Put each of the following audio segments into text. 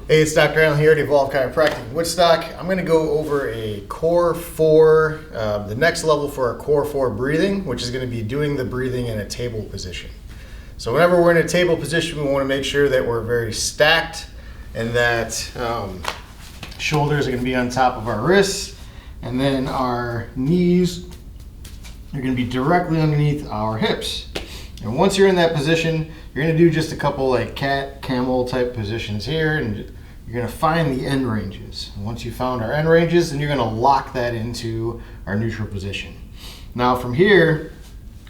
Hey, it's Dr. Allin here at Evolve Chiropractic in Woodstock. I'm going to go over a core 4, the next level for our core 4 breathing, which is going to be doing the breathing in a table position. So whenever we're in a table position, we want to make sure that we're very stacked and that shoulders are going to be on top of our wrists, and then our knees are going to be directly underneath our hips. And once you're in that position, you're going to do just a couple like cat, camel type positions here, and you're going to find the end ranges. And once you found our end ranges, then you're going to lock that into our neutral position. Now from here,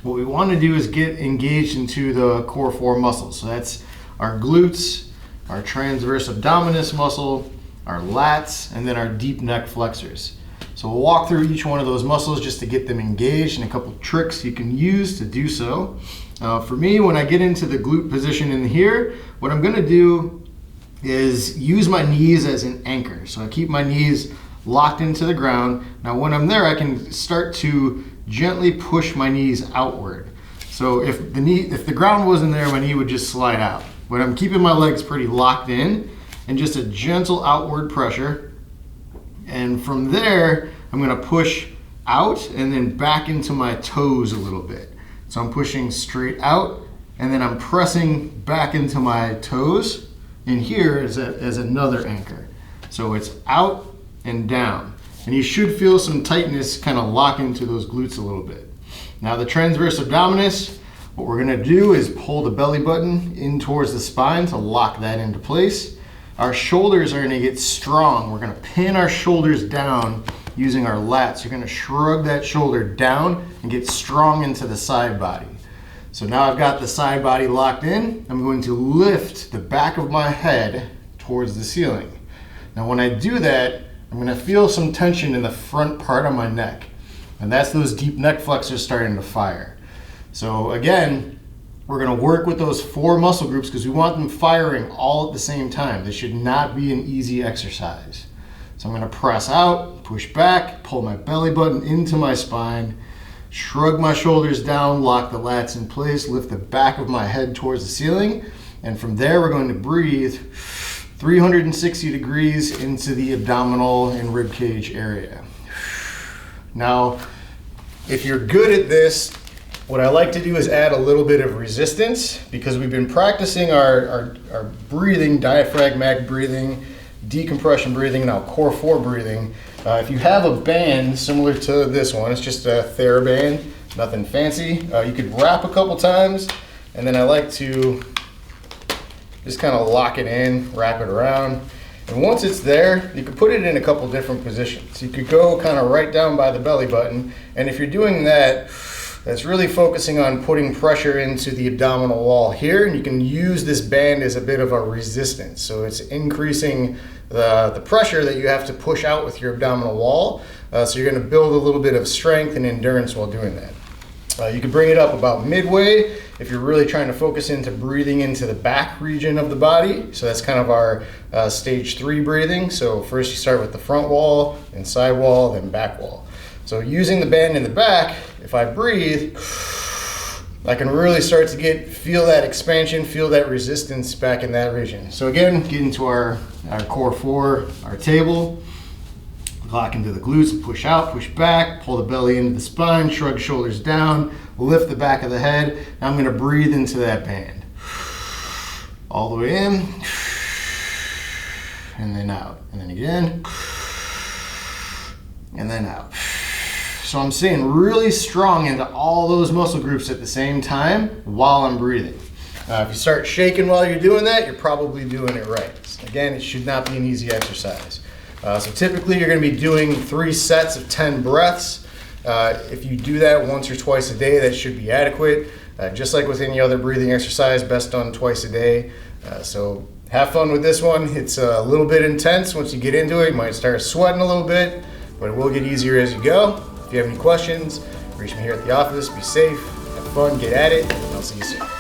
what we want to do is get engaged into the core 4 muscles. So that's our glutes, our transverse abdominis muscle, our lats, and then our deep neck flexors. So we'll walk through each one of those muscles just to get them engaged, and a couple tricks you can use to do so. For me, when I get into the glute position in here, what I'm going to do is use my knees as an anchor. So I keep my knees locked into the ground. Now when I'm there, I can start to gently push my knees outward. So if the ground wasn't there, my knee would just slide out. But I'm keeping my legs pretty locked in, and just a gentle outward pressure. And from there, I'm going to push out and then back into my toes a little bit. So I'm pushing straight out, and then I'm pressing back into my toes. And here is as another anchor. So it's out and down. And you should feel some tightness kind of lock into those glutes a little bit. Now the transverse abdominis, what we're going to do is pull the belly button in towards the spine to lock that into place. Our shoulders are going to get strong. We're going to pin our shoulders down using our lats. You're going to shrug that shoulder down and get strong into the side body. So now I've got the side body locked in. I'm going to lift the back of my head towards the ceiling. Now when I do that, I'm going to feel some tension in the front part of my neck. And that's those deep neck flexors starting to fire. So again, we're going to work with those 4 muscle groups because we want them firing all at the same time. This should not be an easy exercise. So I'm going to press out, push back, pull my belly button into my spine, shrug my shoulders down, lock the lats in place, lift the back of my head towards the ceiling. And from there, we're going to breathe 360 degrees into the abdominal and rib cage area. Now, if you're good at this, what I like to do is add a little bit of resistance, because we've been practicing our breathing, diaphragmatic breathing, decompression breathing, now core 4 breathing. If you have a band similar to this one, it's just a TheraBand, nothing fancy. You could wrap a couple times, and then I like to just kind of lock it in, wrap it around. And once it's there, you can put it in a couple different positions. You could go kind of right down by the belly button, and if you're doing that, that's really focusing on putting pressure into the abdominal wall here, and you can use this band as a bit of a resistance. So it's increasing the pressure that you have to push out with your abdominal wall. So you're going to build a little bit of strength and endurance while doing that. You can bring it up about midway if you're really trying to focus into breathing into the back region of the body. So that's kind of our stage 3 breathing. So first you start with the front wall, then side wall, then back wall. So using the band in the back, if I breathe, I can really start to feel that expansion, feel that resistance back in that region. So again, get into our core 4, our table, lock into the glutes, push out, push back, pull the belly into the spine, shrug shoulders down, lift the back of the head. Now I'm going to breathe into that band. All the way in, and then out, and then again, and then out. So I'm staying really strong into all those muscle groups at the same time while I'm breathing. If you start shaking while you're doing that, you're probably doing it right. Again, it should not be an easy exercise. So typically you're going to be doing 3 sets of 10 breaths. If you do that once or twice a day, that should be adequate. Just like with any other breathing exercise, best done twice a day. So have fun with this one. It's a little bit intense. Once you get into it, you might start sweating a little bit, but it will get easier as you go. If you have any questions, reach me here at the office. Be safe, have fun, get at it, and I'll see you soon.